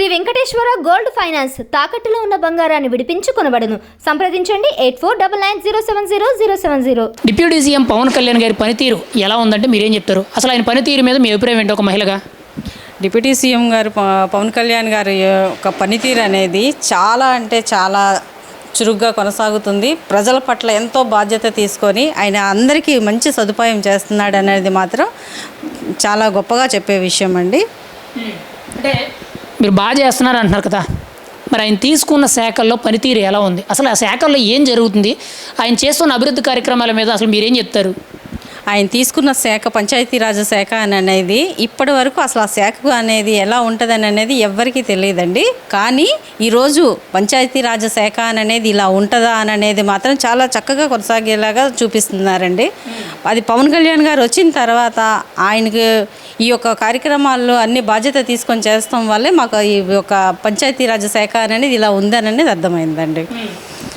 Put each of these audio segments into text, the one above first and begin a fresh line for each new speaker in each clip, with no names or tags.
Shri Venkateswara gold finance తాకట్టులో ఉన్న బంగారాన్ని విడిపించి కొనబడును. సంప్రదించండి 8499070070.
డిప్యూటీ సీఎం పవన్ కళ్యాణ్ గారి పనితీరు ఎలా ఉందంటే మీరేం చెప్తారు? అసలు ఆయన పనితీరు మీద మీ అభిప్రాయం ఏంటి ఒక మహిళగా?
డిప్యూటీ సీఎం గారు పవన్ కళ్యాణ్ గారి యొక్క పనితీరు అనేది చాలా అంటే చాలా చురుగ్గా కొనసాగుతుంది. ప్రజల పట్ల ఎంతో బాధ్యత తీసుకొని ఆయన అందరికీ మంచి సదుపాయం చేస్తున్నాడు అనేది మాత్రం చాలా గొప్పగా చెప్పే విషయం అండి.
అంటే మీరు బాగా చేస్తున్నారు అంటున్నారు కదా, మరి ఆయన తీసుకున్న శాఖల్లో పనితీరు ఎలా ఉంది? అసలు ఆ శాఖల్లో ఏం జరుగుతుంది? ఆయన చేస్తున్న అభివృద్ధి కార్యక్రమాల మీద అసలు మీరేం చెప్తారు?
ఆయన తీసుకున్న శాఖ పంచాయతీరాజ్ శాఖ అని అనేది ఇప్పటి వరకు అసలు ఆ శాఖ అనేది ఎలా ఉంటుందని అనేది ఎవ్వరికీ తెలియదండి. కానీ ఈరోజు పంచాయతీరాజ్ శాఖ అనేది ఇలా ఉంటుందా అని అనేది మాత్రం చాలా చక్కగా కొనసాగేలాగా చూపిస్తున్నారండి. అది పవన్ కళ్యాణ్ గారు వచ్చిన తర్వాత ఆయనకి ఈ యొక్క కార్యక్రమాల్లో అన్ని బాధ్యత తీసుకొని చేస్తాం వల్లే మాకు ఈ యొక్క పంచాయతీరాజ్ శాఖ అనేది ఇలా ఉందని అనేది అర్థమైందండి.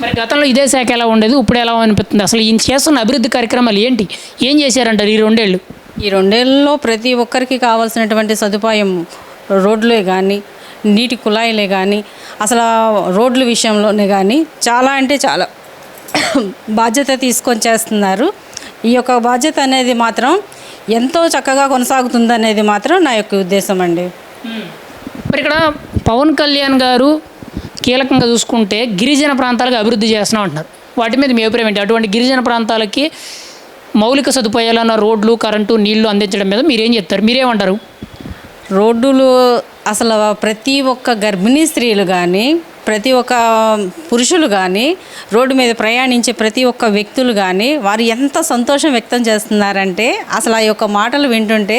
మరి గతంలో ఇదే శాఖ ఎలా ఉండేది, ఇప్పుడు ఎలా అనిపిస్తుంది? అసలు ఈయన చేస్తున్న అభివృద్ధి కార్యక్రమాలు ఏంటి, ఏం చేశారంటారు ఈ రెండేళ్ళు?
ఈ రెండేళ్ళలో ప్రతి ఒక్కరికి కావాల్సినటువంటి సదుపాయం రోడ్లే కానీ, నీటి కుళాయిలే కానీ, అసలు రోడ్ల విషయంలోనే కానీ చాలా అంటే చాలా బాధ్యత తీసుకొని చేస్తున్నారు. ఈ యొక్క బాధ్యత అనేది మాత్రం ఎంతో చక్కగా కొనసాగుతుంది అనేది మాత్రం నా యొక్క ఉద్దేశం అండి.
మరి ఇక్కడ పవన్ కళ్యాణ్ గారు కీలకంగా చూసుకుంటే గిరిజన ప్రాంతాలకు అభివృద్ధి చేస్తున్నాం అంటున్నారు. వాటి మీద మీ అభిప్రాయం ఏంటి? అటువంటి గిరిజన ప్రాంతాలకి మౌలిక సదుపాయాలన్న రోడ్లు, కరెంటు, నీళ్లు అందించడం మీద మీరేం చెప్తారు? మీరేమంటారు?
రోడ్డులు అసలు ప్రతి ఒక్క గర్భిణీ స్త్రీలు కానీ, ప్రతి ఒక్క పురుషులు కానీ, రోడ్డు మీద ప్రయాణించే ప్రతి ఒక్క వ్యక్తులు కానీ వారు ఎంత సంతోషం వ్యక్తం చేస్తున్నారంటే అసలు ఆ యొక్క మాటలు వింటుంటే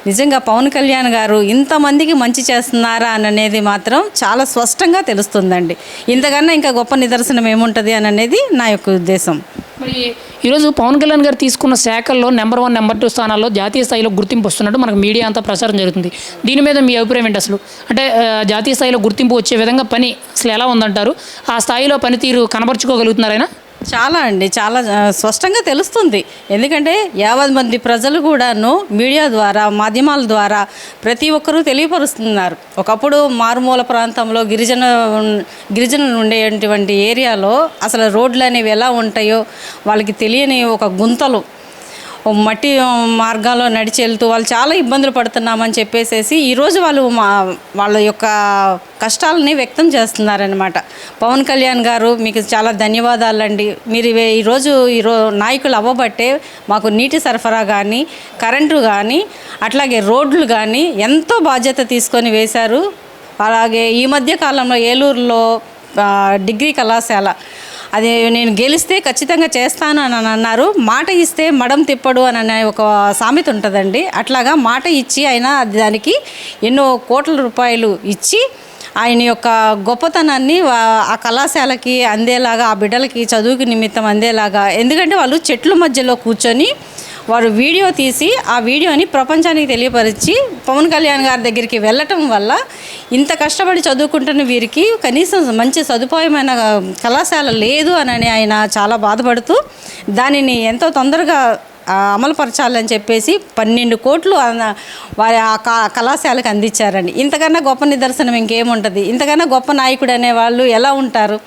నిజంగా పవన్ కళ్యాణ్ గారు ఇంతమందికి మంచి చేస్తున్నారా అని అనేది మాత్రం చాలా స్పష్టంగా తెలుస్తుందండి. ఇంతకన్నా ఇంకా గొప్ప నిదర్శనం ఏముంటుంది అని అనేది నా యొక్క ఉద్దేశం.
మరి ఈరోజు పవన్ కళ్యాణ్ గారు తీసుకున్న శాఖల్లో నెంబర్ 1, నెంబర్ 2 స్థానాల్లో జాతీయ స్థాయిలో గుర్తింపు వస్తున్నట్టు మనకు మీడియా అంతా ప్రచారం జరుగుతుంది. దీని మీద మీ అభిప్రాయం ఏంటి? అసలు అంటే జాతీయ స్థాయిలో గుర్తింపు వచ్చే విధంగా పని అసలు ఎలా ఉందంటారు? ఆ స్థాయిలో పనితీరు కనబరుచుకోగలుగుతున్నారైనా?
చాలా అండి, చాలా స్పష్టంగా తెలుస్తుంది. ఎందుకంటే 50 మంది ప్రజలు కూడాను మీడియా ద్వారా, మాధ్యమాల ద్వారా ప్రతి ఒక్కరూ తెలియపరుస్తున్నారు. ఒకప్పుడు మారుమూల ప్రాంతంలో గిరిజనులు ఉండేటువంటి ఏరియాలో అసలు రోడ్లు అనేవి ఎలా ఉంటాయో వాళ్ళకి తెలియని ఒక గుంతలు, మట్టి మార్గాల్లో నడిచి వెళ్తూ వాళ్ళు చాలా ఇబ్బందులు పడుతున్నామని చెప్పేసి ఈరోజు వాళ్ళ యొక్క కష్టాలని వ్యక్తం చేస్తున్నారనమాట. పవన్ కళ్యాణ్ గారు మీకు చాలా ధన్యవాదాలండి. మీరు ఈరోజు నాయకులు అవ్వబట్టే మాకు నీటి సరఫరా కానీ, కరెంటు కానీ, అట్లాగే రోడ్లు కానీ ఎంతో బాధ్యత తీసుకొని వేశారు. అలాగే ఈ మధ్య కాలంలో ఏలూరులో డిగ్రీ కళాశాల అది నేను గెలిస్తే ఖచ్చితంగా చేస్తాను అని అన్నారు. మాట ఇస్తే మడం తిప్పడు అని అనే ఒక సామెత ఉంటుందండి. అట్లాగా మాట ఇచ్చి ఆయన దానికి ఎన్నో కోట్ల రూపాయలు ఇచ్చి ఆయన యొక్క గొప్పతనాన్ని ఆ కళాశాలకి అందేలాగా, ఆ బిడ్డలకి చదువుకి నిమిత్తం అందేలాగా, ఎందుకంటే వాళ్ళు చెట్ల మధ్యలో కూర్చొని వారు వీడియో తీసి ఆ వీడియోని ప్రపంచానికి తెలియపరిచి పవన్ కళ్యాణ్ గారి దగ్గరికి వెళ్ళటం వల్ల ఇంత కష్టపడి చదువుకుంటున్న వీరికి కనీసం మంచి సదుపాయమైన కళాశాల లేదు అని ఆయన చాలా బాధపడుతూ దానిని ఎంతో తొందరగా అమలుపరచాలని చెప్పేసి 12 కోట్లు వారి ఆ కళాశాలకు అందించారండి. ఇంతకన్నా గొప్ప నిదర్శనం ఇంకేముంటుంది? ఇంతకన్నా గొప్ప నాయకుడు అనేవాళ్ళు ఎలా ఉంటారు?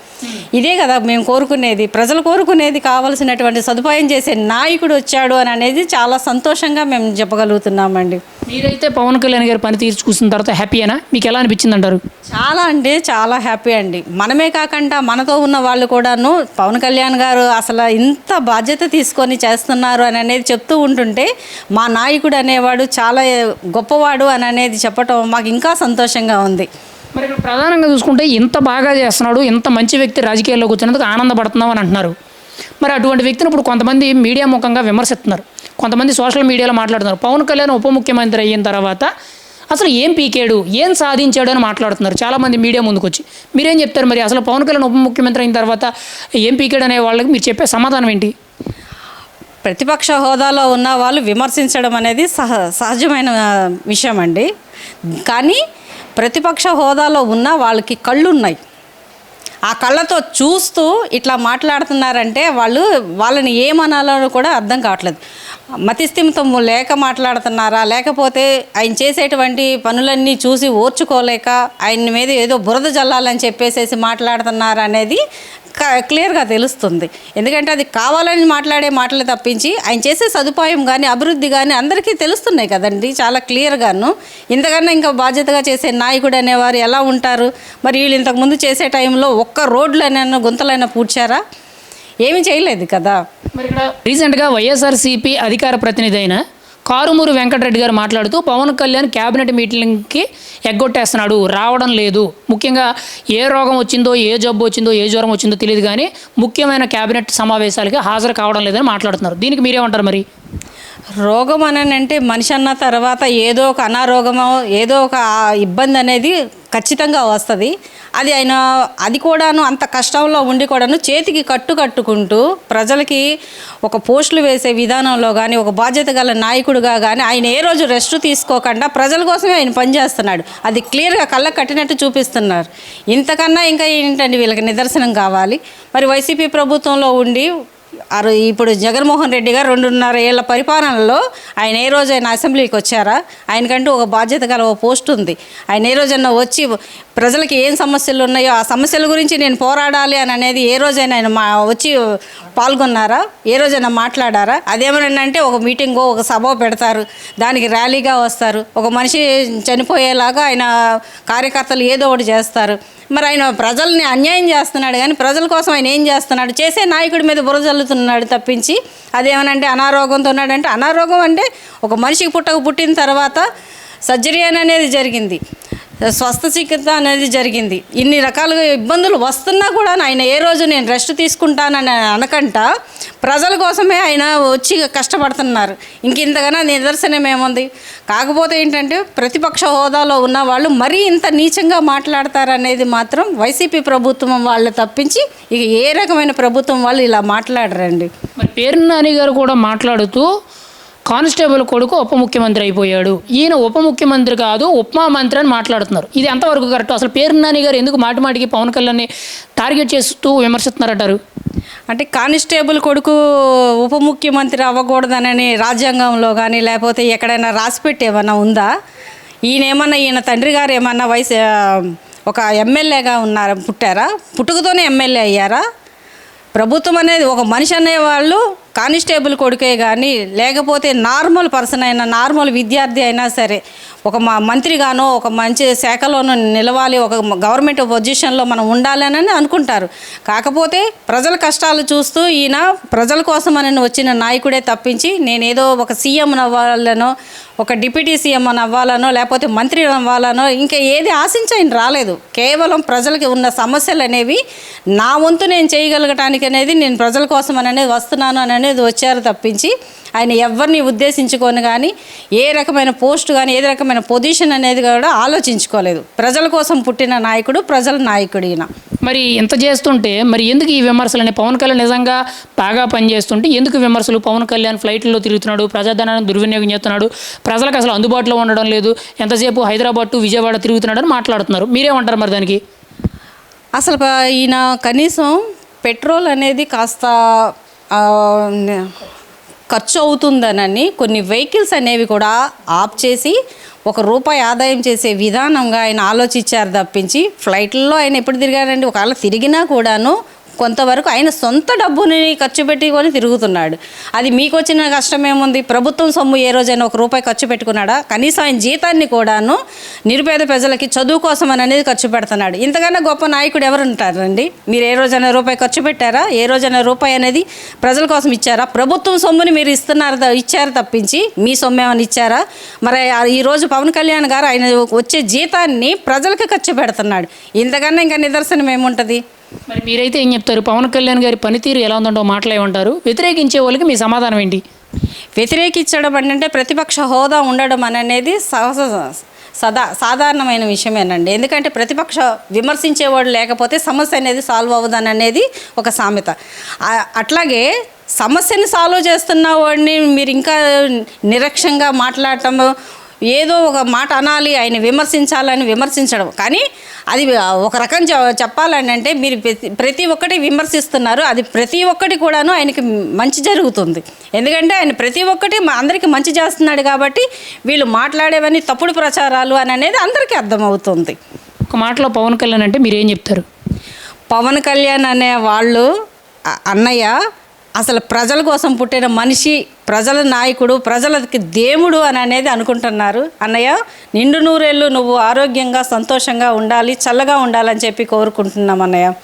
ఇదే కదా మేము కోరుకునేది. ప్రజలు కోరుకునేది కావాల్సినటువంటి సదుపాయం చేసే నాయకుడు వచ్చాడు అని అనేది చాలా సంతోషంగా మేము చెప్పగలుగుతున్నామండి.
మీరైతే పవన్ కళ్యాణ్ గారి పని తీర్చి చూసిన తర్వాత హ్యాపీయేనా? మీకు ఎలా అనిపించింది అంటారు?
చాలా అంటే చాలా హ్యాపీ అండి. మనమే కాకుండా మనతో ఉన్న వాళ్ళు కూడాను పవన్ కళ్యాణ్ గారు అసలు ఇంత బాధ్యత తీసుకొని చేస్తున్నారు అని అనేది చెప్తూ ఉంటుంటే మా నాయకుడు అనేవాడు చాలా గొప్పవాడు అని అనేది చెప్పటం మాకు ఇంకా సంతోషంగా ఉంది.
మరి ఇక్కడ ప్రధానంగా చూసుకుంటే ఇంత బాగా చేస్తున్నాడు, ఇంత మంచి వ్యక్తి రాజకీయాల్లోకి వచ్చినందుకు ఆనందపడుతున్నాం అని అంటున్నారు. మరి అటువంటి వ్యక్తిని ఇప్పుడు కొంతమంది మీడియా ముఖంగా విమర్శిస్తున్నారు, కొంతమంది సోషల్ మీడియాలో మాట్లాడుతున్నారు. పవన్ కళ్యాణ్ ఉప ముఖ్యమంత్రి అయిన తర్వాత అసలు ఏం పీకాడు, ఏం సాధించాడు అని మాట్లాడుతున్నారు చాలామంది మీడియా ముందుకు వచ్చి. మీరేం చెప్తారు? మరి అసలు పవన్ కళ్యాణ్ ఉప ముఖ్యమంత్రి అయిన తర్వాత ఏం పీకాడు అనే వాళ్ళకి మీరు చెప్పే సమాధానం ఏంటి?
ప్రతిపక్ష హోదాలో ఉన్న వాళ్ళు విమర్శించడం అనేది సహజమైన విషయం అండి. కానీ ప్రతిపక్ష హోదాలో ఉన్న వాళ్ళకి కళ్ళు ఉన్నాయి. ఆ కళ్ళతో చూస్తూ ఇట్లా మాట్లాడుతున్నారంటే వాళ్ళని ఏమనాలో కూడా అర్థం కావట్లేదు. మతిస్థిమితం లేక మాట్లాడుతున్నారా, లేకపోతే ఆయన చేసేటువంటి పనులన్నీ చూసి ఓర్చుకోలేక ఆయన మీద ఏదో బురద జల్లాలని చెప్పేసేసి మాట్లాడుతున్నారా అనేది క్లియర్గా తెలుస్తుంది. ఎందుకంటే అది కావాలని మాట్లాడే మాటలు తప్పించి ఆయన చేసే సదుపాయం కానీ అభివృద్ధి కానీ అందరికీ తెలుస్తున్నాయి కదండి చాలా క్లియర్గాను. ఇంతకన్నా ఇంకా బాధ్యతగా చేసే నాయకుడు అనేవారు ఎలా ఉంటారు? మరి వీళ్ళు ఇంతకుముందు చేసే టైంలో ఒక్క రోడ్లైనా గుంతలైనా పూడ్చారా? ఏమీ చేయలేదు కదా.
మరి ఇక్కడ రీసెంట్గా వైఎస్ఆర్సీపీ అధికార ప్రతినిధి అయిన కారుమూరి వెంకటరెడ్డి గారు మాట్లాడుతూ పవన్ కళ్యాణ్ క్యాబినెట్ మీటింగ్కి ఎగ్గొట్టేస్తున్నాడు, రావడం లేదు, ముఖ్యంగా ఏ రోగం వచ్చిందో, ఏ జబ్బు వచ్చిందో, ఏ జ్వరం వచ్చిందో తెలియదు కానీ ముఖ్యమైన క్యాబినెట్ సమావేశాలకి హాజరు కావడం లేదని మాట్లాడుతున్నారు. దీనికి మీరేమంటారు? మరి
రోగం అని అంటే మనిషి అన్న తర్వాత ఏదో ఒక అనారోగమో ఏదో ఒక ఇబ్బంది అనేది ఖచ్చితంగా వస్తుంది. అది ఆయన అది కూడాను అంత కష్టంలో ఉండి కూడాను చేతికి కట్టుకుంటూ ప్రజలకి ఒక పోస్టులు వేసే విధానంలో కానీ ఒక బాధ్యత గల నాయకుడిగా కానీ ఆయన ఏ రోజు రెస్ట్ తీసుకోకుండా ప్రజల కోసమే ఆయన పనిచేస్తున్నాడు. అది క్లియర్గా కళ్ళకు కట్టినట్టు చూపిస్తున్నారు. ఇంతకన్నా ఇంకా ఏంటండి వీళ్ళకి నిదర్శనం కావాలి? మరి వైసీపీ ప్రభుత్వంలో ఉండి ఇప్పుడు జగన్మోహన్ రెడ్డి గారు 2.5 ఏళ్ల పరిపాలనలో ఆయన ఏ రోజైనా అసెంబ్లీకి వచ్చారా? ఆయనకంటూ ఒక బాధ్యత గల ఒక పోస్ట్ ఉంది. ఆయన ఏ రోజైనా వచ్చి ప్రజలకి ఏం సమస్యలు ఉన్నాయో ఆ సమస్యల గురించి నేను పోరాడాలి అని అనేది ఏ రోజైనా ఆయన వచ్చి పాల్గొన్నారా? ఏ రోజైనా మాట్లాడారా? అదేమన్నా అంటే ఒక మీటింగో ఒక సభ పెడతారు, దానికి ర్యాలీగా వస్తారు, ఒక మనిషి చనిపోయేలాగా ఆయన కార్యకర్తలు ఏదో ఒకటి చేస్తారు. మరి ఆయన ప్రజల్ని అన్యాయం చేస్తున్నాడు కానీ ప్రజల కోసం ఆయన ఏం చేస్తున్నాడు? చేసే నాయకుడి మీద బురద జల్లుతున్నాడు తప్పించి అదేమనంటే అనారోగ్యంతో ఉన్నాడంటే, అనారోగ్యం అంటే ఒక మనిషికి పుట్టిన తర్వాత సర్జరీ అనేది జరిగింది, స్వస్థచికిత్స అనేది జరిగింది. ఇన్ని రకాలుగా ఇబ్బందులు వస్తున్నా కూడా ఆయన ఏ రోజు నేను రెస్ట్ తీసుకుంటానని అనకంట ప్రజల కోసమే ఆయన వచ్చి కష్టపడుతున్నారు. ఇంతకన్నా నిదర్శనం ఏముంది? కాకపోతే ఏంటంటే ప్రతిపక్ష హోదాలో ఉన్న వాళ్ళు మరీ ఇంత నీచంగా మాట్లాడతారనేది మాత్రం వైసీపీ ప్రభుత్వం వాళ్ళు తప్పించి ఇక ఏ రకమైన ప్రభుత్వం వాళ్ళు ఇలా మాట్లాడరండి.
మరి పేర్ని నాని గారు కూడా మాట్లాడుతూ కానిస్టేబుల్ కొడుకు ఉప ముఖ్యమంత్రి అయిపోయాడు, ఈయన ఉప ముఖ్యమంత్రి కాదు ఉపమా మంత్రి అని మాట్లాడుతున్నారు. ఇది ఎంతవరకు కరెక్ట్? అసలు పేర్ని నాని గారు ఎందుకు మాటికి పవన్ కళ్యాణ్ని టార్గెట్ చేస్తూ విమర్శిస్తున్నారంటారు?
అంటే కానిస్టేబుల్ కొడుకు ఉప ముఖ్యమంత్రి అవ్వకూడదనని రాజ్యాంగంలో కానీ లేకపోతే ఎక్కడైనా రాసిపెట్టి ఏమన్నా ఉందా? ఈయన తండ్రి గారు ఏమన్నా ఒక ఎమ్మెల్యేగా పుట్టారా? పుట్టుకతోనే ఎమ్మెల్యే అయ్యారా? ప్రభుత్వం అనేది ఒక మనిషి అనేవాళ్ళు కానిస్టేబుల్ కొడుకే కానీ లేకపోతే నార్మల్ పర్సన్ అయినా నార్మల్ విద్యార్థి అయినా సరే ఒక మంత్రిగానో ఒక మంచి శాఖలోనో నిలవాలి, ఒక గవర్నమెంట్ పొజిషన్లో మనం ఉండాలని అనుకుంటారు. కాకపోతే ప్రజల కష్టాలు చూస్తూ ఈయన ప్రజల కోసం అని వచ్చిన నాయకుడే తప్పించి నేనేదో ఒక సీఎం అవ్వాలనో ఒక డిప్యూటీ సీఎం అని అవ్వాలనో లేకపోతే మంత్రి అవ్వాలనో ఇంకా ఏది ఆశించి ఆయన రాలేదు. కేవలం ప్రజలకి ఉన్న సమస్యలు అనేవి నా వంతు నేను చేయగలగటానికి అనేది నేను ప్రజల కోసం అనేది వస్తున్నాను అనేది వచ్చారు తప్పించి ఆయన ఎవరిని ఉద్దేశించుకొని కానీ ఏ రకమైన పోస్ట్ కానీ ఏ రకమైన పొజిషన్ అనేది కూడా ఆలోచించుకోలేదు. ప్రజల కోసం పుట్టిన నాయకుడు, ప్రజల నాయకుడు ఈయన.
మరి ఇంత చేస్తుంటే మరి ఎందుకు ఈ విమర్శలు అనే? పవన్ కళ్యాణ్ నిజంగా బాగా పనిచేస్తుంటే ఎందుకు విమర్శలు? పవన్ కళ్యాణ్ ఫ్లైట్లో తిరుగుతున్నాడు, ప్రజాధనాన్ని దుర్వినియోగం చేస్తున్నాడు, ప్రజలకు అసలు అందుబాటులో ఉండడం లేదు, ఎంతసేపు హైదరాబాద్ టు విజయవాడ తిరుగుతున్నాడు అని మాట్లాడుతున్నారు. మీరేమంటారు మరి దానికి?
అసలు ఈయన కనీసం పెట్రోల్ అనేది కాస్త ఖర్చు అవుతుందనని కొన్ని వెహికల్స్ అనేవి కూడా ఆఫ్ చేసి ₹1 ఆదాయం చేసే విధానంగా ఆయన ఆలోచించారు తప్పించి ఫ్లైట్లలో ఆయన ఎప్పుడు తిరిగారండి? ఒకవేళ తిరిగినా కూడాను కొంతవరకు ఆయన సొంత డబ్బుని ఖర్చు పెట్టుకొని తిరుగుతున్నాడు. అది మీకు వచ్చిన కష్టం ఏముంది? ప్రభుత్వం సొమ్ము ఏ రోజైనా ₹1 ఖర్చు పెట్టుకున్నాడా? కనీసం ఆయన జీతాన్ని కూడాను నిరుపేద ప్రజలకి చదువు కోసం అనేది ఖర్చు పెడుతున్నాడు. ఇంతకన్నా గొప్ప నాయకుడు ఎవరు ఉంటారండి? మీరు ఏ రోజైనా ₹1 ఖర్చు పెట్టారా? ఏ రోజైనా ₹1 అనేది ప్రజల కోసం ఇచ్చారా? ప్రభుత్వం సొమ్ముని మీరు ఇచ్చారు తప్పించి మీ సొమ్ము ఏమైనా ఇచ్చారా? మరి ఈరోజు పవన్ కళ్యాణ్ గారు ఆయన వచ్చే జీతాన్ని ప్రజలకి ఖర్చు పెడుతున్నాడు. ఇంతకన్నా ఇంకా నిదర్శనం ఏముంటుంది?
మరి మీరైతే ఏం చెప్తారు? పవన్ కళ్యాణ్ గారి పనితీరు ఎలా ఉందంటో మాట్లాడమంటారు. వ్యతిరేకించే వాళ్ళకి మీ సమాధానం ఏంటి?
వ్యతిరేకించడం అంటే ప్రతిపక్ష హోదా ఉండడం అనేది సాధారణమైన విషయమేనండి. ఎందుకంటే ప్రతిపక్ష విమర్శించేవాడు లేకపోతే సమస్య అనేది సాల్వ్ అవ్వదని అనేది ఒక సామెత. అట్లాగే సమస్యని సాల్వ్ చేస్తున్న వాడిని మీరు ఇంకా నిరక్షంగా మాట్లాడటం ఏదో ఒక మాట అనాలి, ఆయన విమర్శించాలని విమర్శించడం. కానీ అది ఒక రకం చెప్పాలని అంటే మీరు ప్రతి ఒక్కటి విమర్శిస్తున్నారు, అది ప్రతి ఒక్కటి కూడాను ఆయనకి మంచి జరుగుతుంది. ఎందుకంటే ఆయన ప్రతి ఒక్కటి అందరికీ మంచి చేస్తున్నాడు కాబట్టి వీళ్ళు మాట్లాడేవన్నీ తప్పుడు ప్రచారాలు అని అనేది అందరికీ అర్థమవుతుంది.
ఒక మాటలో పవన్ కళ్యాణ్ అంటే మీరు ఏం చెప్తారు?
పవన్ కళ్యాణ్ అనే వాళ్ళు అన్నయ్య అసలు ప్రజల కోసం పుట్టిన మనిషి, ప్రజల నాయకుడు, ప్రజలకి దేవుడు అని అనేది అనుకుంటున్నారు. అన్నయ్య నిండు నూరేళ్ళు నువ్వు ఆరోగ్యంగా సంతోషంగా ఉండాలి, చల్లగా ఉండాలని చెప్పి కోరుకుంటున్నాం అన్నయ్య.